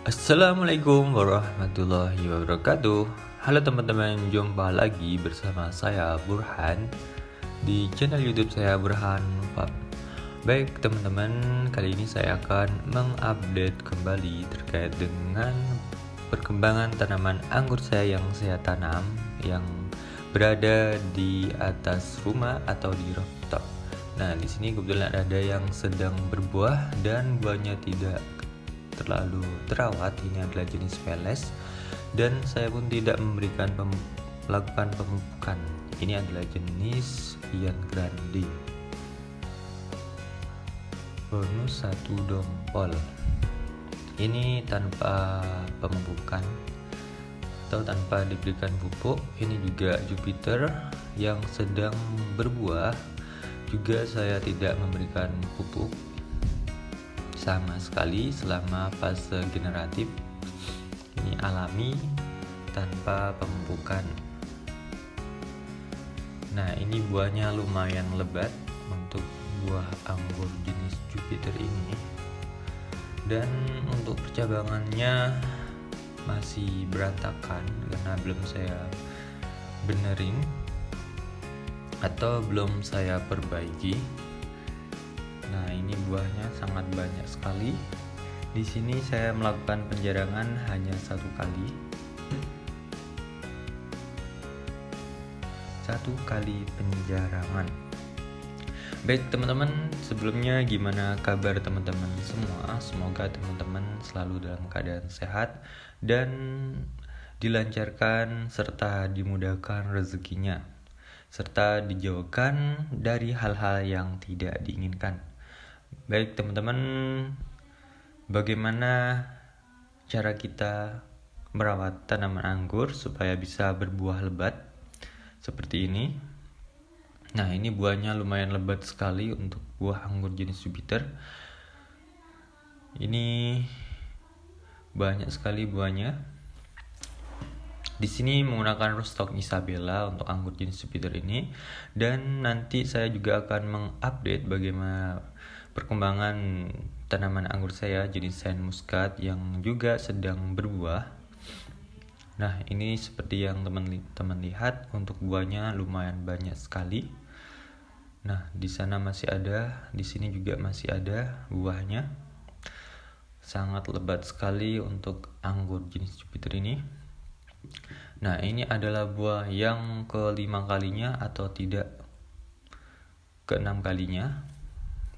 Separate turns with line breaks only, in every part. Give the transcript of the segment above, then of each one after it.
Assalamualaikum warahmatullahi wabarakatuh. Halo teman-teman, jumpa lagi bersama saya Burhan di channel YouTube saya Burhan Pub. Baik teman-teman, kali ini saya akan mengupdate kembali terkait dengan perkembangan tanaman anggur saya yang saya tanam yang berada di atas rumah atau di rooftop. Nah, di sini kebetulan ada yang sedang berbuah dan buahnya tidak terlalu terawat. Ini adalah jenis Veles dan saya pun tidak melakukan pemupukan. Ini adalah jenis Ian Grande. Bonus 1 dompol. Ini tanpa pemupukan atau tanpa diberikan pupuk. Ini juga Jupiter yang sedang berbuah, juga saya tidak memberikan pupuk sama sekali selama fase generatif. Ini alami tanpa pemupukan. Nah, ini buahnya lumayan lebat untuk buah anggur jenis Jupiter ini, dan untuk percabangannya masih berantakan karena belum saya benerin atau belum saya perbaiki. Nah, ini buahnya sangat banyak sekali. Di sini saya melakukan penjarangan hanya 1 kali. 1 kali penjarangan. Baik teman-teman, sebelumnya gimana kabar teman-teman semua? Semoga teman-teman selalu dalam keadaan sehat dan dilancarkan serta dimudahkan rezekinya, serta dijauhkan dari hal-hal yang tidak diinginkan. Baik teman-teman, bagaimana cara kita merawat tanaman anggur supaya bisa berbuah lebat seperti ini? Nah, ini buahnya lumayan lebat sekali untuk buah anggur jenis Jupiter. Ini banyak sekali buahnya. Di sini menggunakan rootstock Isabella untuk anggur jenis Jupiter ini, dan nanti saya juga akan mengupdate bagaimana perkembangan tanaman anggur saya jenis Saint Muscat yang juga sedang berbuah. Nah, ini seperti yang teman-teman lihat, untuk buahnya lumayan banyak sekali. Nah, di sana masih ada, di sini juga masih ada buahnya. Sangat lebat sekali untuk anggur jenis Jupiter ini. Nah, ini adalah buah yang ke-5 kalinya atau tidak ke-6 kalinya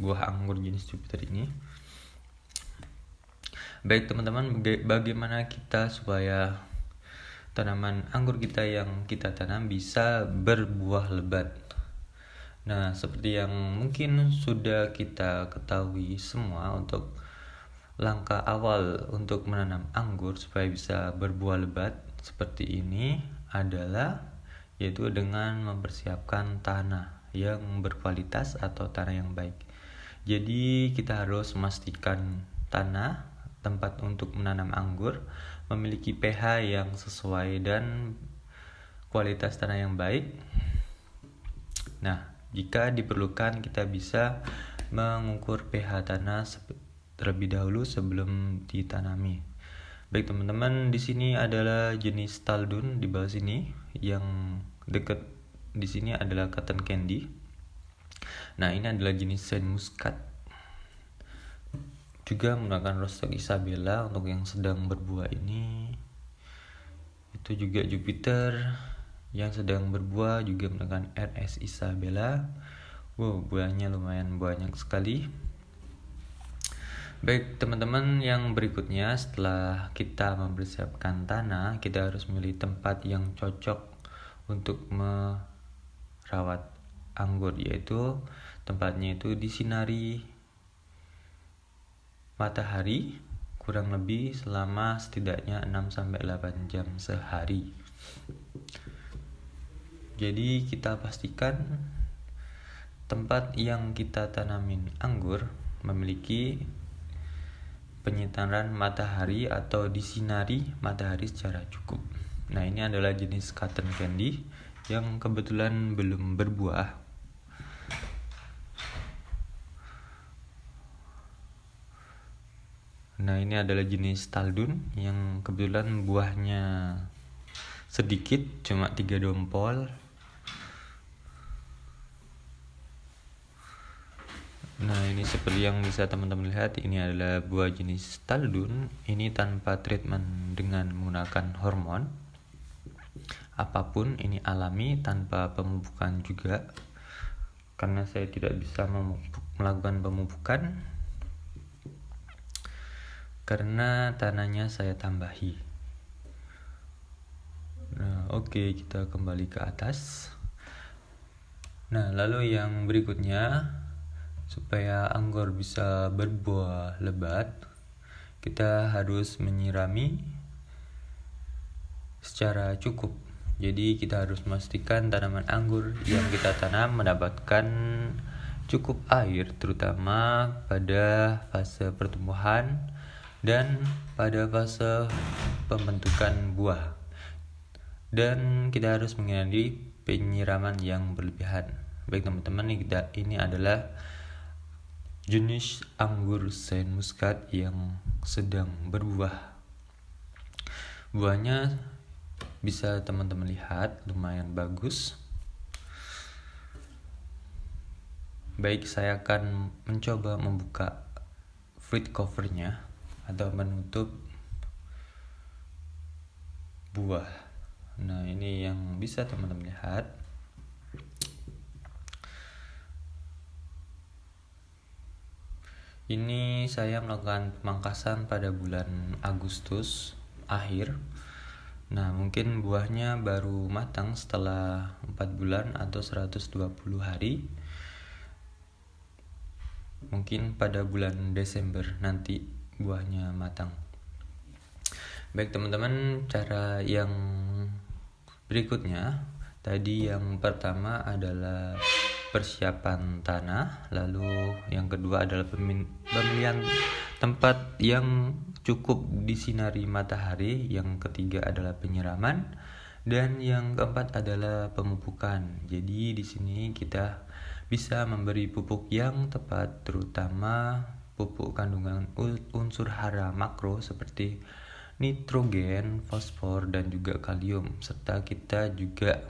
buah anggur jenis Jupiter ini. Baik teman-teman, bagaimana kita supaya tanaman anggur kita yang kita tanam bisa berbuah lebat? Nah, seperti yang mungkin sudah kita ketahui semua, untuk langkah awal untuk menanam anggur supaya bisa berbuah lebat seperti ini adalah yaitu dengan mempersiapkan tanah yang berkualitas atau tanah yang baik. Jadi kita harus memastikan tanah tempat untuk menanam anggur memiliki pH yang sesuai dan kualitas tanah yang baik. Nah, jika diperlukan kita bisa mengukur pH tanah terlebih dahulu sebelum ditanami. Baik teman-teman, di sini adalah jenis Taldun di bawah sini, yang dekat di sini adalah Cotton Candy. Nah, ini adalah jenis Saint Muscat. Juga menggunakan rootstock Isabella untuk yang sedang berbuah ini. Itu juga Jupiter yang sedang berbuah juga menggunakan RS Isabella. Wow, buahnya lumayan banyak sekali. Baik teman-teman, yang berikutnya setelah kita mempersiapkan tanah, kita harus memilih tempat yang cocok untuk merawat anggur, yaitu tempatnya itu disinari matahari kurang lebih selama setidaknya 6-8 jam sehari. Jadi kita pastikan tempat yang kita tanamin anggur memiliki penyinaran matahari atau disinari matahari secara cukup. Nah, ini adalah jenis Cotton Candy yang kebetulan belum berbuah. Nah, ini adalah jenis Taldun yang kebetulan buahnya sedikit, cuma 3 dompol. Nah, ini seperti yang bisa teman-teman lihat, ini adalah buah jenis Taldun. Ini tanpa treatment dengan menggunakan hormon apapun, ini alami tanpa pemupukan juga, karena saya tidak bisa melakukan pemupukan karena tanahnya saya tambahi. Nah, oke, kita kembali ke atas. Nah, lalu yang berikutnya, supaya anggur bisa berbuah lebat, kita harus menyirami secara cukup. Jadi kita harus memastikan tanaman anggur yang kita tanam mendapatkan cukup air, terutama pada fase pertumbuhan dan pada fase pembentukan buah. Dan kita harus menghindari penyiraman yang berlebihan. Baik teman-teman, ini adalah jenis anggur Saint Muscat yang sedang berbuah. Buahnya bisa teman-teman lihat lumayan bagus. Baik, saya akan mencoba membuka fruit covernya atau menutup buah. Nah, ini yang bisa teman-teman lihat. Ini saya melakukan pemangkasan pada bulan Agustus akhir. Nah, mungkin buahnya baru matang setelah 4 bulan atau 120 hari. Mungkin pada bulan Desember nanti buahnya matang. Baik teman-teman, cara yang berikutnya, tadi yang pertama adalah persiapan tanah, lalu yang kedua adalah pemilihan tempat yang cukup disinari matahari, yang ketiga adalah penyiraman, dan yang keempat adalah pemupukan. Jadi di sini kita bisa memberi pupuk yang tepat, terutama pupuk kandungan unsur hara makro seperti nitrogen, fosfor, dan juga kalium. Serta kita juga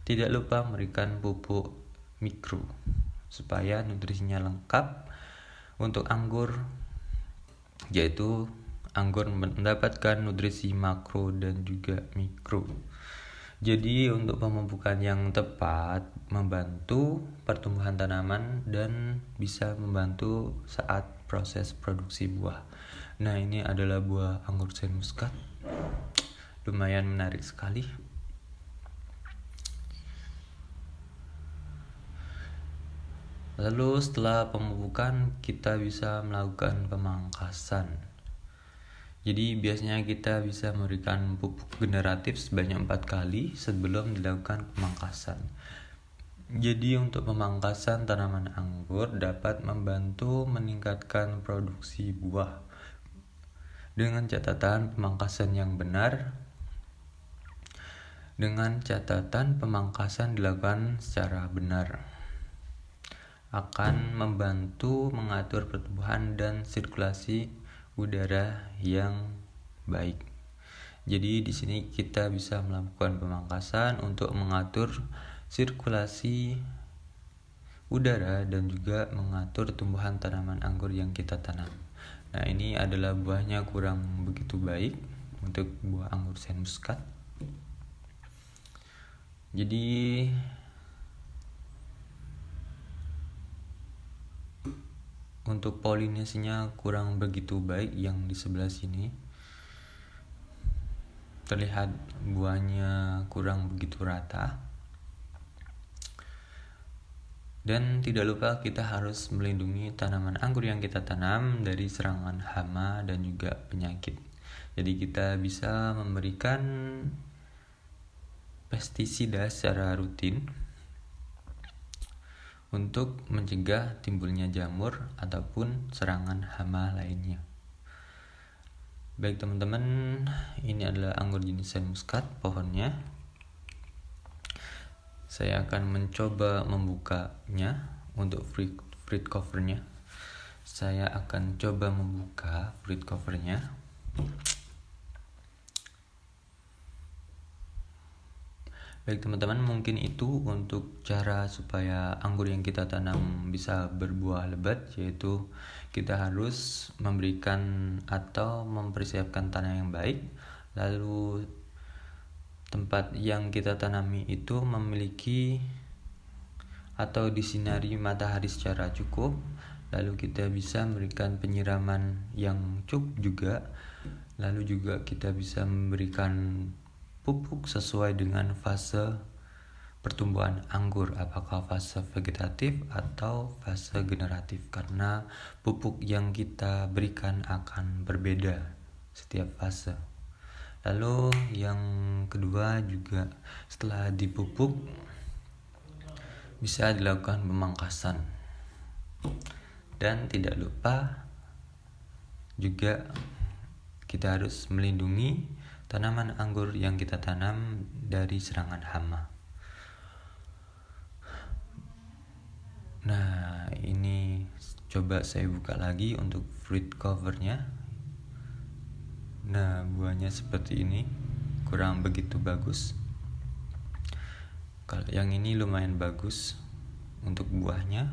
tidak lupa memberikan pupuk mikro supaya nutrisinya lengkap untuk anggur, yaitu anggur mendapatkan nutrisi makro dan juga mikro. Jadi untuk pemupukan yang tepat membantu pertumbuhan tanaman dan bisa membantu saat proses produksi buah. Nah, ini adalah buah anggur Saint Muscat. Lumayan menarik sekali. Lalu setelah pemupukan kita bisa melakukan pemangkasan. Jadi biasanya kita bisa memberikan pupuk generatif sebanyak 4 kali sebelum dilakukan pemangkasan. Jadi untuk pemangkasan tanaman anggur dapat membantu meningkatkan produksi buah. Dengan catatan pemangkasan yang benar, dilakukan secara benar, akan membantu mengatur pertumbuhan dan sirkulasi udara yang baik. Jadi di sini kita bisa melakukan pemangkasan untuk mengatur sirkulasi udara dan juga mengatur tumbuhan tanaman anggur yang kita tanam. Nah, ini adalah buahnya kurang begitu baik untuk buah anggur Saint Muscat. Jadi untuk polinasinya kurang begitu baik yang di sebelah sini. Terlihat buahnya kurang begitu rata. Dan tidak lupa kita harus melindungi tanaman anggur yang kita tanam dari serangan hama dan juga penyakit. Jadi kita bisa memberikan pestisida secara rutin untuk mencegah timbulnya jamur ataupun serangan hama lainnya. Baik teman-teman, ini adalah anggur jenis Saint Muscat pohonnya. Saya akan mencoba membukanya untuk fruit covernya. Saya akan coba membuka fruit covernya. Baik teman-teman, mungkin itu untuk cara supaya anggur yang kita tanam bisa berbuah lebat, yaitu kita harus memberikan atau mempersiapkan tanah yang baik, lalu tempat yang kita tanami itu memiliki atau disinari matahari secara cukup, lalu kita bisa memberikan penyiraman yang cukup juga, lalu juga kita bisa memberikan pupuk sesuai dengan fase pertumbuhan anggur, apakah fase vegetatif atau fase generatif, karena pupuk yang kita berikan akan berbeda setiap fase. Lalu yang kedua juga, setelah dipupuk bisa dilakukan pemangkasan, dan tidak lupa juga kita harus melindungi tanaman anggur yang kita tanam dari serangan hama. Nah, ini coba saya buka lagi untuk fruit covernya. Nah, buahnya seperti ini, kurang begitu bagus. Kalau yang ini lumayan bagus untuk buahnya.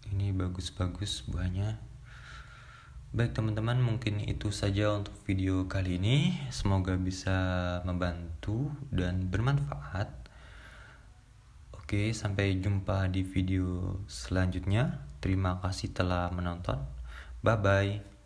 Ini bagus-bagus buahnya. Baik teman-teman, mungkin itu saja untuk video kali ini. Semoga bisa membantu dan bermanfaat. Oke, sampai jumpa di video selanjutnya. Terima kasih telah menonton. Bye-bye.